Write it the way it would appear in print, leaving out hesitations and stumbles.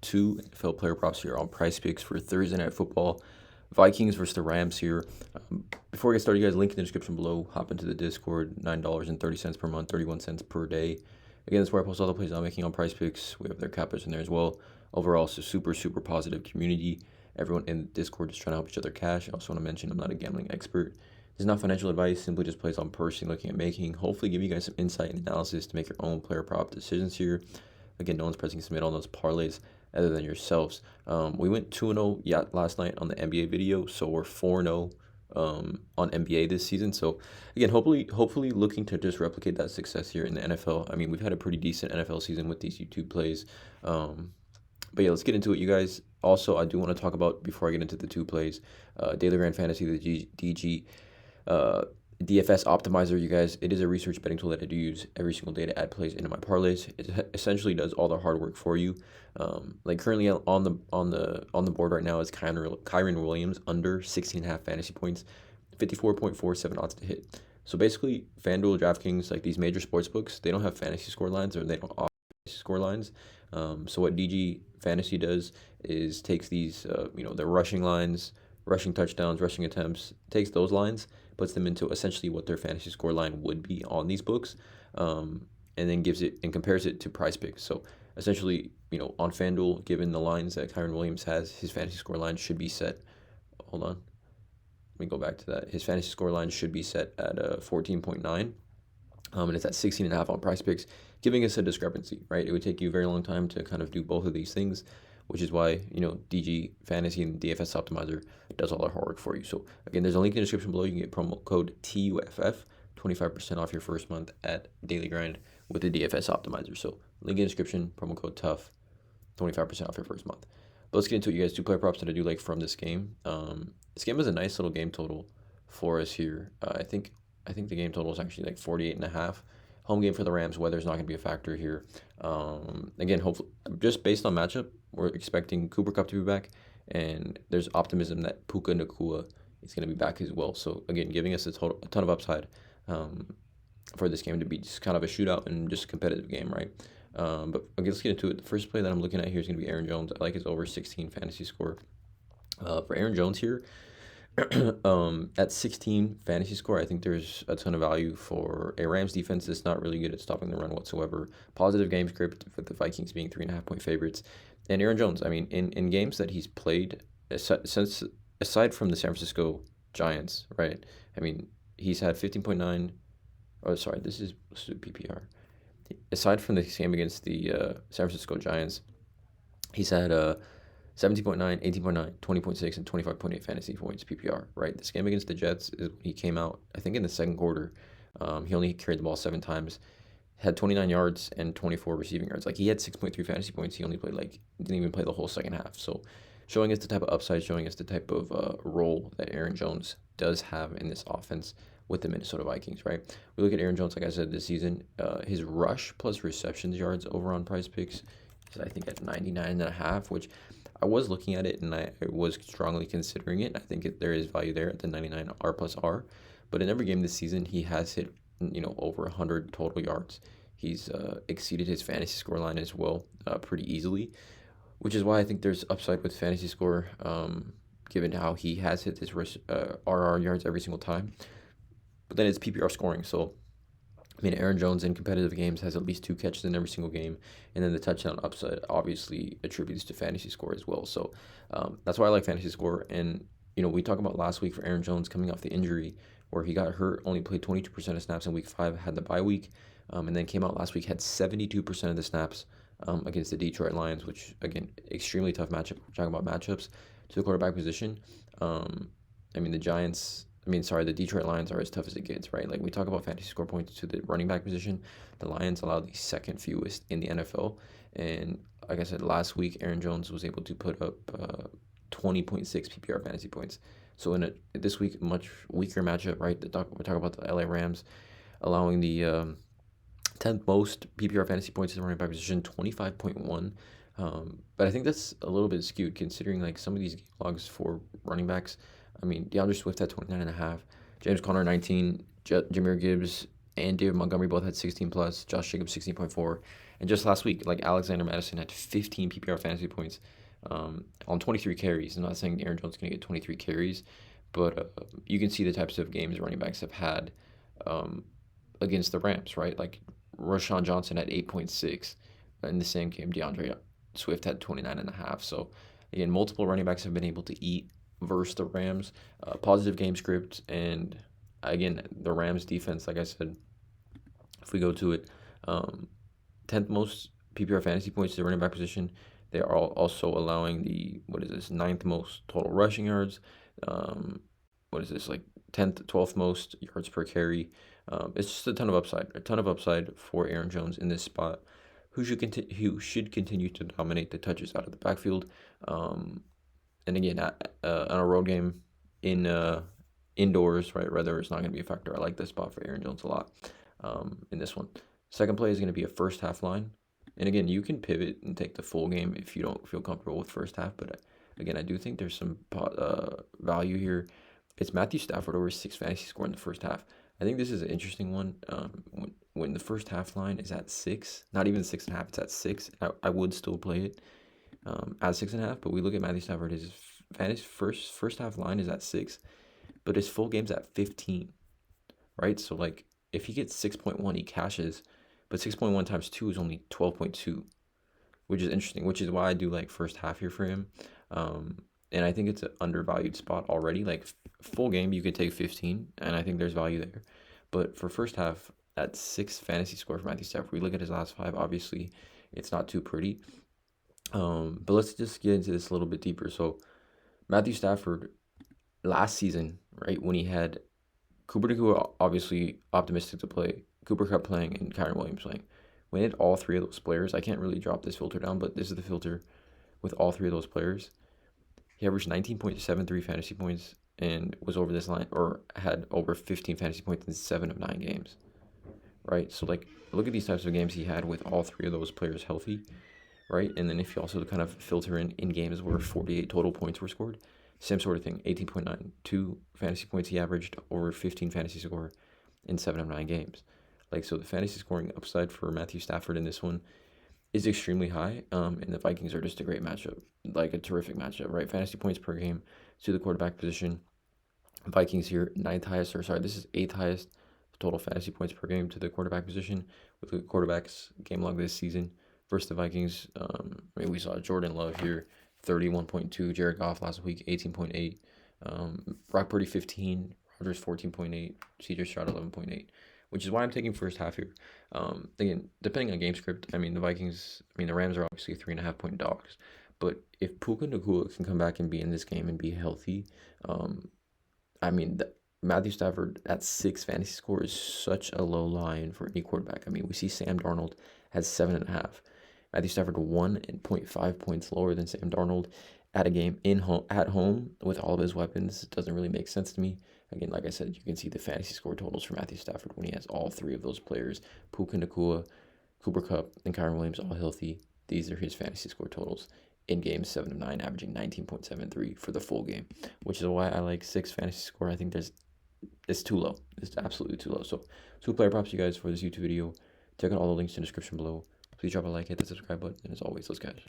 two NFL player props here on PrizePicks for Thursday Night Football. Vikings versus the Rams here. Before we get started, you guys, link in the description below. Hop into the Discord, $9.30 per month, 31 cents per day. Again, that's where I post all the plays I'm making on PrizePicks. We have their cappers in there as well. Overall, it's a super positive community. Everyone in the Discord is trying to help each other cash. I also want to mention I'm not a gambling expert. This is not financial advice, simply just plays I'm personally looking at making. Hopefully give you guys some insight and analysis to make your own player prop decisions here. Again, no one's pressing submit on those parlays other than yourselves. We went 2-0 last night on the NBA video, so we're 4-0 on NBA this season. So again, hopefully looking to just replicate that success here in the NFL. I mean, we've had a pretty decent NFL season with these YouTube plays. But yeah, let's get into it, you guys. Also, I do want to talk about, before I get into the two plays, Daily Grand Fantasy, the DG DFS optimizer, you guys. It is a research betting tool that I do use every single day to add plays into my parlays. It essentially does all the hard work for you. Like currently on the board right now is Kyren Williams under 16.5 fantasy points, 54.47 odds to hit. So basically, FanDuel, DraftKings, like these major sports books, they don't have fantasy score lines, or they don't offer fantasy score lines. So what DG Fantasy does is takes these, the rushing lines, rushing touchdowns, rushing attempts, takes those lines, puts them into essentially what their fantasy score line would be on these books, and then gives it and compares it to PrizePicks. So essentially, on FanDuel, given the lines that Kyren Williams has, his fantasy score line should be set. Hold on. Let me go back to that. His fantasy score line should be set at 14.9. And it's at 16.5 on PrizePicks, giving us a discrepancy, right? It would take you a very long time to kind of do both of these things, which is why, DG Fantasy and DFS Optimizer does all the hard work for you. So again, there's a link in the description below. You can get promo code TUFF, 25% off your first month at Daily Grind with the DFS Optimizer. So link in the description, promo code TUFF, 25% off your first month. But let's get into it, you guys. Two player props that I do like from this game. This game is a nice little game total for us here. I think the game total is actually like 48.5. Home game for the Rams. Weather's not going to be a factor here. Again, hopefully, just based on matchup, we're expecting Cooper Kupp to be back, and there's optimism that Puka Nacua is going to be back as well. So again, giving us a ton of upside for this game to be just kind of a shootout and just a competitive game, right? But okay, let's get into it. The first play that I'm looking at here is going to be Aaron Jones. I like his over 16 fantasy score. For Aaron Jones here, at 16 fantasy score, I think there's a ton of value for a Rams defense that's not really good at stopping the run whatsoever. Positive game script with the Vikings being 3.5-point favorites. And Aaron Jones, I mean, in games that he's played, aside from the San Francisco Giants, right? I mean, he's had 15.9. Oh, sorry, this is PPR. Aside from the game against the San Francisco Giants, he's had 17.9, 18.9, 20.6, and 25.8 fantasy points PPR, right? This game against the Jets, he came out, I think, in the second quarter. He only carried the ball 7 times, had 29 yards and 24 receiving yards. Like, he had 6.3 fantasy points. He only played, didn't even play the whole second half. So, showing us the type of upside, showing us the type of role that Aaron Jones does have in this offense with the Minnesota Vikings, right? We look at Aaron Jones, like I said, this season, his rush plus receptions yards over on PrizePicks is, I think, at 99.5, which I was looking at it and I was strongly considering it. I think there is value there at the 99 R plus R. But in every game this season, he has hit, over 100 total yards. He's exceeded his fantasy score line as well pretty easily, which is why I think there's upside with fantasy score, given how he has hit his RR yards every single time. But then it's PPR scoring. So, I mean, Aaron Jones in competitive games has at least 2 catches in every single game, and then the touchdown upside obviously attributes to fantasy score as well. So that's why I like fantasy score. And, we talked about last week for Aaron Jones coming off the injury where he got hurt, only played 22% of snaps in week 5, had the bye week, and then came out last week, had 72% of the snaps against the Detroit Lions, which, again, extremely tough matchup. We're talking about matchups to the quarterback position. The Detroit Lions are as tough as it gets, right? Like, we talk about fantasy score points to the running back position. The Lions allow the second fewest in the NFL. And like I said, last week, Aaron Jones was able to put up 20.6 PPR fantasy points. So this week, much weaker matchup, right? We're talking about the LA Rams allowing the 10th most PPR fantasy points in the running back position, 25.1. But I think that's a little bit skewed considering like some of these game logs for running backs. I mean, DeAndre Swift had 29.5, James Conner 19, Jahmyr Gibbs and David Montgomery both had 16 plus, Josh Jacobs 16.4. And just last week, like Alexander Madison had 15 PPR fantasy points on 23 carries. I'm not saying Aaron Jones is going to get 23 carries, but you can see the types of games running backs have had against the Rams, right? Like Rashawn Johnson had 8.6 in the same game. DeAndre Swift had 29.5. So again, multiple running backs have been able to eat versus the Rams. Positive game script, and again, the Rams defense, like I said, if we go to it, 10th most PPR fantasy points to the running back position. They are also allowing the, 9th most total rushing yards. Like 10th, 12th most yards per carry. It's just a ton of upside for Aaron Jones in this spot, who should continue to dominate the touches out of the backfield. And again, on a road game indoors, right? Rather, it's not going to be a factor. I like this spot for Aaron Jones a lot in this one. Second play is going to be a first half line. And again, you can pivot and take the full game if you don't feel comfortable with first half. But again, I do think there's some value here. It's Matthew Stafford over 6 fantasy score in the first half. I think this is an interesting one. When the first half line is at 6, not even 6.5, it's at 6. I would still play it at 6.5. But we look at Matthew Stafford. His fantasy first half line is at 6, but his full game's at 15, right? So like if he gets 6.1, he cashes. But 6.1 times 2 is only 12.2, which is interesting, which is why I do like first half here for him. And I think it's an undervalued spot already. Like full game, you could take 15, and I think there's value there. But for first half, at 6 fantasy score for Matthew Stafford, we look at his last 5. Obviously, it's not too pretty. But let's just get into this a little bit deeper. So Matthew Stafford last season, right, when he had Cooper Nakua, obviously optimistic to play, Cooper Kupp playing, and Kyren Williams playing. When it all 3 of those players, I can't really drop this filter down, but this is the filter with all 3 of those players. He averaged 19.73 fantasy points and was over this line, or had over 15 fantasy points in 7 of 9 games, right? So like, look at these types of games he had with all 3 of those players healthy, right? And then if you also kind of filter in games where 48 total points were scored, same sort of thing. 18.92 fantasy points he averaged, over 15 fantasy score in 7 of 9 games. Like, so the fantasy scoring upside for Matthew Stafford in this one is extremely high. And the Vikings are just a great matchup, like a terrific matchup, right? Fantasy points per game to the quarterback position. Vikings here, 8th highest total fantasy points per game to the quarterback position with the quarterback's game log this season versus the Vikings. We saw Jordan Love here, 31.2. Jared Goff last week, 18.8. Brock Purdy, 15. Rodgers, 14.8. CJ Stroud, 11.8. Which is why I'm taking first half here. Again, depending on game script, the Rams are obviously 3.5 point dogs. But if Puka Nacua can come back and be in this game and be healthy, Matthew Stafford at 6 fantasy score is such a low line for any quarterback. We see Sam Darnold has 7.5. Matthew Stafford 1.5 points lower than Sam Darnold at a game at home with all of his weapons. It doesn't really make sense to me. Again, like I said, you can see the fantasy score totals for Matthew Stafford when he has all 3 of those players, Puka Nacua, Cooper Kupp, and Kyren Williams all healthy. These are his fantasy score totals in games 7 of 9, averaging 19.73 for the full game, which is why I like 6 fantasy score. I think it's too low. It's absolutely too low. So 2 player props, you guys, for this YouTube video. Check out all the links in the description below. Please drop a like, hit the subscribe button, and as always, let's catch.